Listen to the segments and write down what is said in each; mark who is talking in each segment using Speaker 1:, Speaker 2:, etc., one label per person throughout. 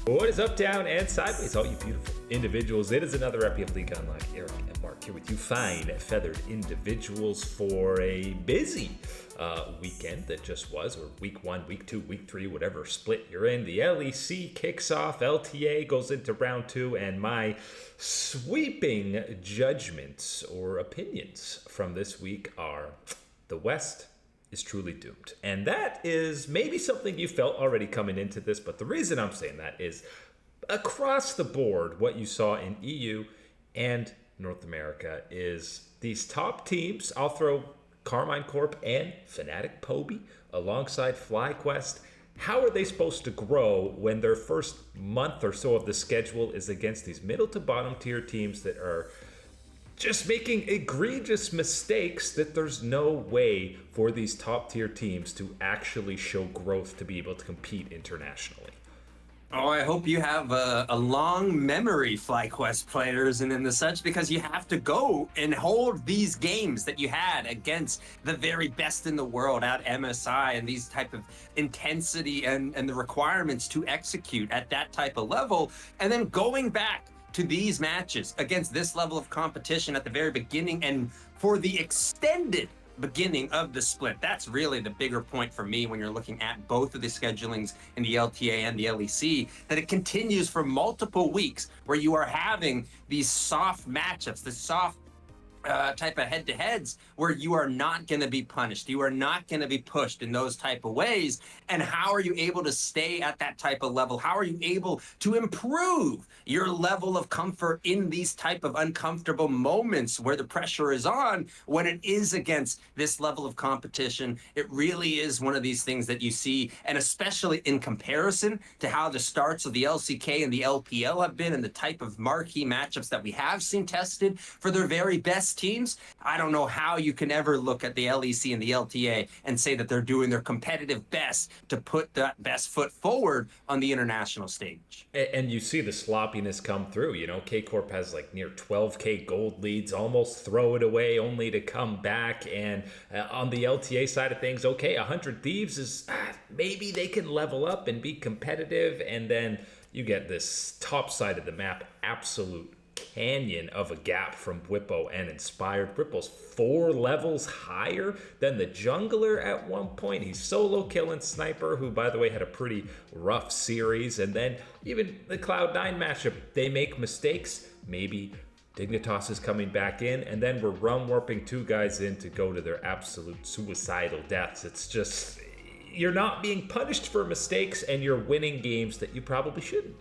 Speaker 1: What is up, down, and sideways, all you beautiful individuals? It is another epi of League Online. Eric and Mark here with you, fine, feathered individuals, for a busy weekend that just was, or week 1, week 2, week 3, whatever split you're in. The LEC kicks off, LTA goes into round 2, and my sweeping judgments or opinions from this week are the West is truly doomed. And that is maybe something you felt already coming into this, but the reason I'm saying that is across the board, what you saw in EU and North America is these top teams. I'll throw Carmine Corp and Fnatic Poby alongside FlyQuest. How are they supposed to grow when their first month or so of the schedule is against these middle to bottom tier teams that are just making egregious mistakes that there's no way for these top tier teams to actually show growth to be able to compete internationally?
Speaker 2: Oh, I hope you have a long memory, FlyQuest players, and in the such, because you have to go and hold these games that you had against the very best in the world at MSI, and these type of intensity and the requirements to execute at that type of level, and then going back to these matches against this level of competition at the very beginning and for the extended beginning of the split. That's really the bigger point for me when you're looking at both of the schedulings in the LTA and the LEC, that it continues for multiple weeks where you are having these soft matchups, the soft type of head-to-heads where you are not going to be punished. You are not going to be pushed in those type of ways. And how are you able to stay at that type of level? How are you able to improve your level of comfort in these type of uncomfortable moments where the pressure is on when it is against this level of competition? It really is one of these things that you see, and especially in comparison to how the starts of the LCK and the LPL have been and the type of marquee matchups that we have seen tested for their very best teams. I don't know how you can ever look at the LEC and the LTA and say that they're doing their competitive best to put that best foot forward on the international stage.
Speaker 1: And you see the sloppiness come through. You know, K-Corp has like near 12K gold leads, almost throw it away only to come back. And on the LTA side of things, okay, 100 Thieves is maybe they can level up and be competitive. And then you get this top side of the map, absolute canyon of a gap from Bwipo and Inspired. Bwipo's 4 levels higher than the jungler at one point. He's solo killing Sniper, who, by the way, had a pretty rough series. And then even the Cloud9 matchup, they make mistakes. Maybe Dignitas is coming back in, and then we're run warping 2 guys in to go to their absolute suicidal deaths. It's just, you're not being punished for mistakes, and you're winning games that you probably shouldn't.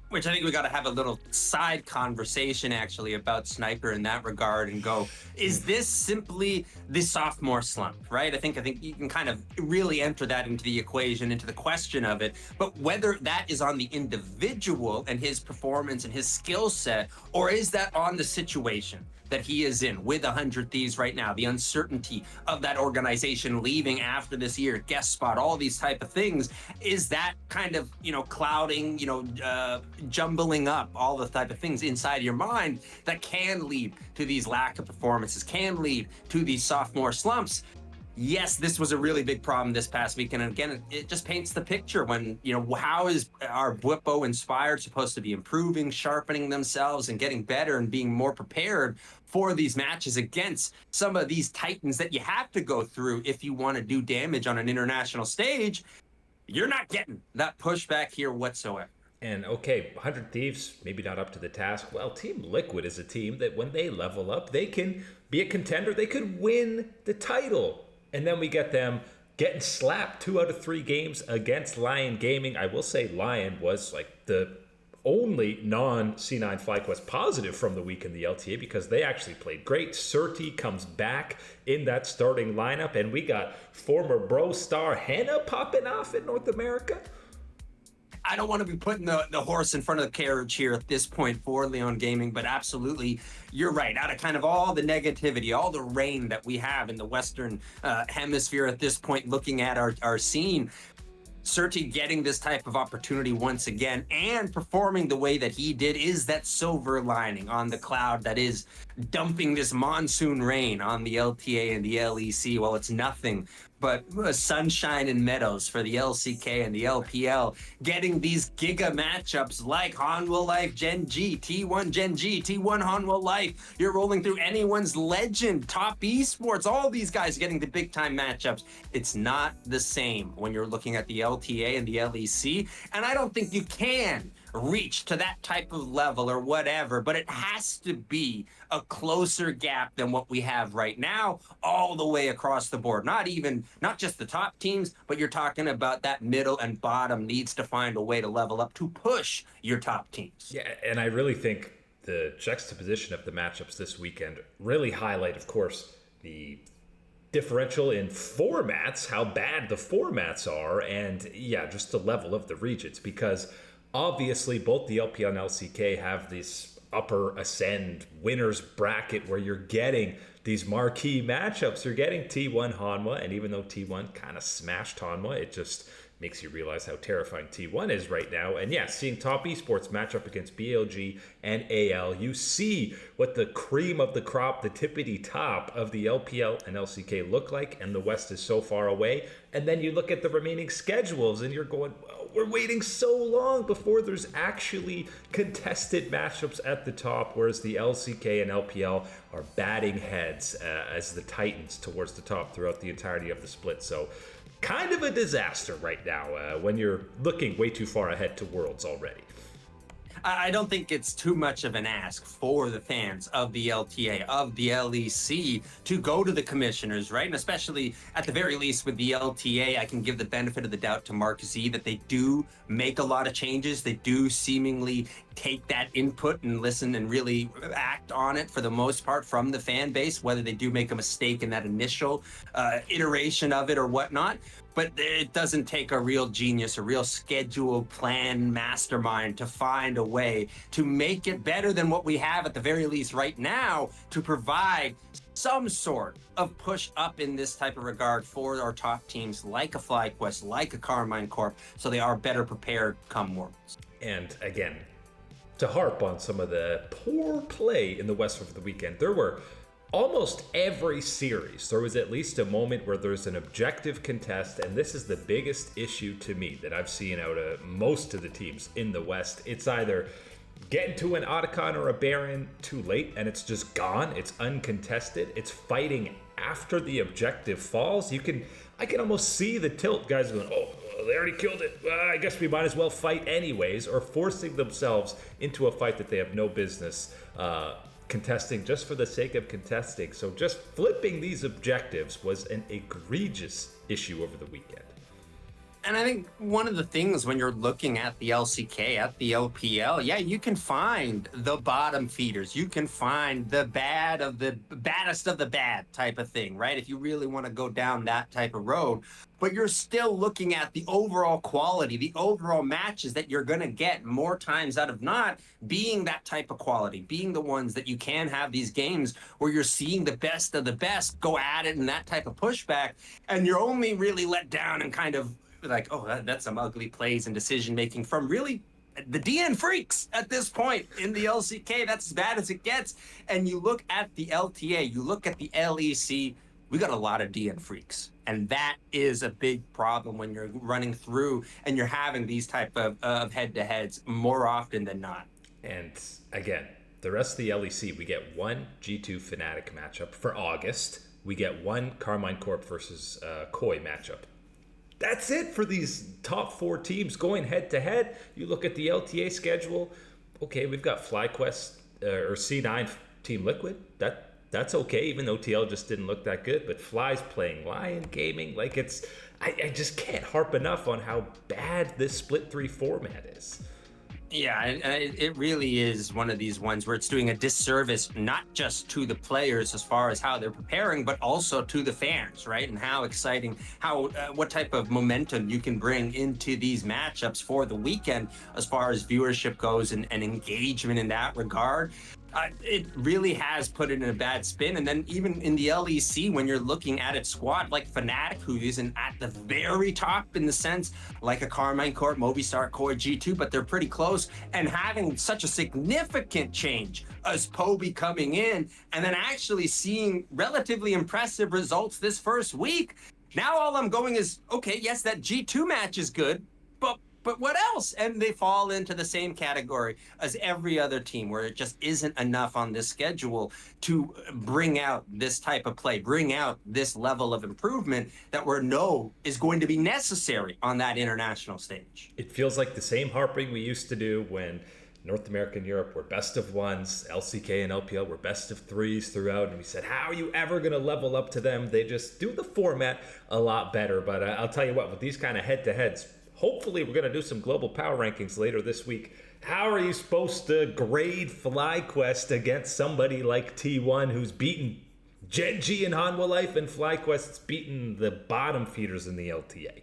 Speaker 2: Which I think we got to have a little side conversation actually about Sniper in that regard and go, is this simply the sophomore slump, right? I think you can kind of really enter that into the equation, into the question of it. But whether that is on the individual and his performance and his skill set, or is that on the situation that he is in with 100 Thieves right now, the uncertainty of that organization leaving after this year, guest spot, all these type of things, is that kind of, clouding, jumbling up all the type of things inside your mind that can lead to these lack of performances, can lead to these sophomore slumps. Yes, this was a really big problem this past weekend. And again, it just paints the picture when, how is our Bwipo Inspired supposed to be improving, sharpening themselves and getting better and being more prepared for these matches against some of these titans that you have to go through if you want to do damage on an international stage. You're not getting that pushback here whatsoever.
Speaker 1: And okay, 100 Thieves, maybe not up to the task. Well, Team Liquid is a team that when they level up, they can be a contender. They could win the title. And then we get them getting slapped 2 out of 3 games against Lion Gaming. I will say Lion was like the only non-C9 FlyQuest positive from the week in the LTA because they actually played great. Surti comes back in that starting lineup, and we got former Bro star Hannah popping off in North America.
Speaker 2: I don't want to be putting the horse in front of the carriage here at this point for Leon Gaming, but absolutely, you're right. Out of kind of all the negativity, all the rain that we have in the Western hemisphere at this point, looking at our scene, Surti getting this type of opportunity once again and performing the way that he did is that silver lining on the cloud that is dumping this monsoon rain on the LTA and the LEC. Well, it's nothing but sunshine and meadows for the LCK and the LPL, getting these giga matchups like Hanwha Life Gen G, T1 Gen G, T1 Hanwha Life. You're rolling through anyone's legend, top eSports, all these guys getting the big time matchups. It's not the same when you're looking at the LTA and the LEC, and I don't think you can reach to that type of level or whatever, but it has to be a closer gap than what we have right now, all the way across the board. Not just the top teams, but you're talking about that middle and bottom needs to find a way to level up to push your top teams.
Speaker 1: Yeah, and I really think the juxtaposition of the matchups this weekend really highlight, of course, the differential in formats, how bad the formats are, and yeah, just the level of the regions, because obviously both the LPL and LCK have this upper ascend winners bracket where you're getting these marquee matchups. You're getting T1 Hanwha, and even though T1 kind of smashed Hanwha, it just makes you realize how terrifying T1 is right now. And yeah, seeing top esports match up against BLG and AL, you see what the cream of the crop, the tippity top of the LPL and LCK look like, and the West is so far away. And then you look at the remaining schedules and you're going, well, we're waiting so long before there's actually contested matchups at the top, whereas the LCK and LPL are batting heads as the Titans towards the top throughout the entirety of the split. So kind of a disaster right now when you're looking way too far ahead to Worlds already.
Speaker 2: I don't think it's too much of an ask for the fans of the LTA, of the LEC, to go to the commissioners, right? And especially at the very least with the LTA, I can give the benefit of the doubt to Mark Z that they do make a lot of changes. They do seemingly take that input and listen and really act on it for the most part from the fan base, whether they do make a mistake in that initial iteration of it or whatnot. But it doesn't take a real genius, a real schedule plan mastermind to find a way to make it better than what we have at the very least right now, to provide some sort of push up in this type of regard for our top teams like a FlyQuest, like a Carmine Corp, so they are better prepared come Worlds.
Speaker 1: And again, to harp on some of the poor play in the West over the weekend, there were almost every series, there was at least a moment where there's an objective contest, and this is the biggest issue to me that I've seen out of most of the teams in the West. It's either getting to an Otacon or a Baron too late, and it's just gone. It's uncontested. It's fighting after the objective falls. I can almost see the tilt. Guys going, oh, they already killed it. I guess we might as well fight anyways, or forcing themselves into a fight that they have no business contesting just for the sake of contesting. So just flipping these objectives was an egregious issue over the weekend.
Speaker 2: And I think one of the things when you're looking at the LCK, at the LPL, yeah, you can find the bottom feeders. You can find the bad of the baddest of the bad type of thing, right? If you really want to go down that type of road. But you're still looking at the overall quality, the overall matches that you're going to get more times out of not being that type of quality, being the ones that you can have these games where you're seeing the best of the best go at it and that type of pushback. And you're only really let down and kind of like, oh, that's some ugly plays and decision making from really the DN freaks at this point in the LCK. That's as bad as it gets. And you look at the LTA, you look at the LEC, we got a lot of DN freaks. And that is a big problem when you're running through and you're having these type of head-to-heads more often than not.
Speaker 1: And again, the rest of the LEC, we get one G2 Fnatic matchup for August. We get one Carmine Corp versus Koi matchup. That's it for these top four teams going head-to-head. You look at the LTA schedule. Okay, we've got FlyQuest or C9 Team Liquid. That's okay, even though TL just didn't look that good. But Fly's playing Lion Gaming. Like, I just can't harp enough on how bad this split 3 format is.
Speaker 2: Yeah, it really is one of these ones where it's doing a disservice, not just to the players as far as how they're preparing, but also to the fans, right? And how exciting, what type of momentum you can bring into these matchups for the weekend as far as viewership goes and engagement in that regard. It really has put it in a bad spin. And then even in the LEC, when you're looking at its squad, like Fnatic, who isn't at the very top in the sense, like a Carmine Corp, Movistar Core, G2, but they're pretty close, and having such a significant change as Poby coming in, and then actually seeing relatively impressive results this first week. Now all I'm going is, okay, yes, that G2 match is good, but what else? And they fall into the same category as every other team, where it just isn't enough on this schedule to bring out this type of play, bring out this level of improvement that we know is going to be necessary on that international stage.
Speaker 1: It feels like the same harping we used to do when North America and Europe were best of ones, LCK and LPL were best of threes throughout, and we said, how are you ever going to level up to them? They just do the format a lot better. But I'll tell you what, with these kind of head-to-heads, hopefully we're going to do some global power rankings later this week. How are you supposed to grade FlyQuest against somebody like T1, who's beaten Gen.G and Hanwha Life, and FlyQuest's beaten the bottom feeders in the LTA?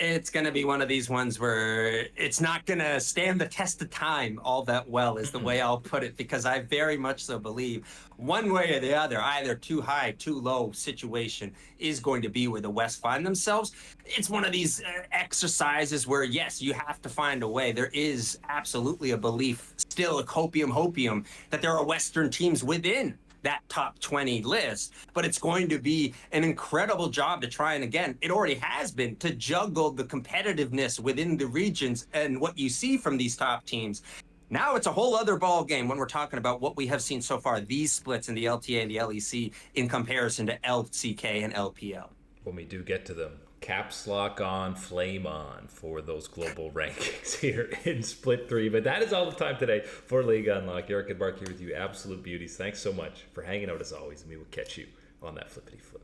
Speaker 2: It's going to be one of these ones where it's not going to stand the test of time all that well, is the way I'll put it, because I very much so believe one way or the other, either too high, too low situation is going to be where the West find themselves. It's one of these exercises where, yes, you have to find a way. There is absolutely a belief, still a hopium, that there are Western teams within that top 20 list, but it's going to be an incredible job to try, and again, it already has been, to juggle the competitiveness within the regions and what you see from these top teams. Now it's a whole other ball game when we're talking about what we have seen so far, these splits in the LTA and the LEC in comparison to LCK and LPL.
Speaker 1: When we do get to them, caps lock on, flame on for those global rankings here in Split 3. But that is all the time today for League Unlock. Eric and Mark here with you, absolute beauties. Thanks so much for hanging out as always, and we will catch you on that flippity flip.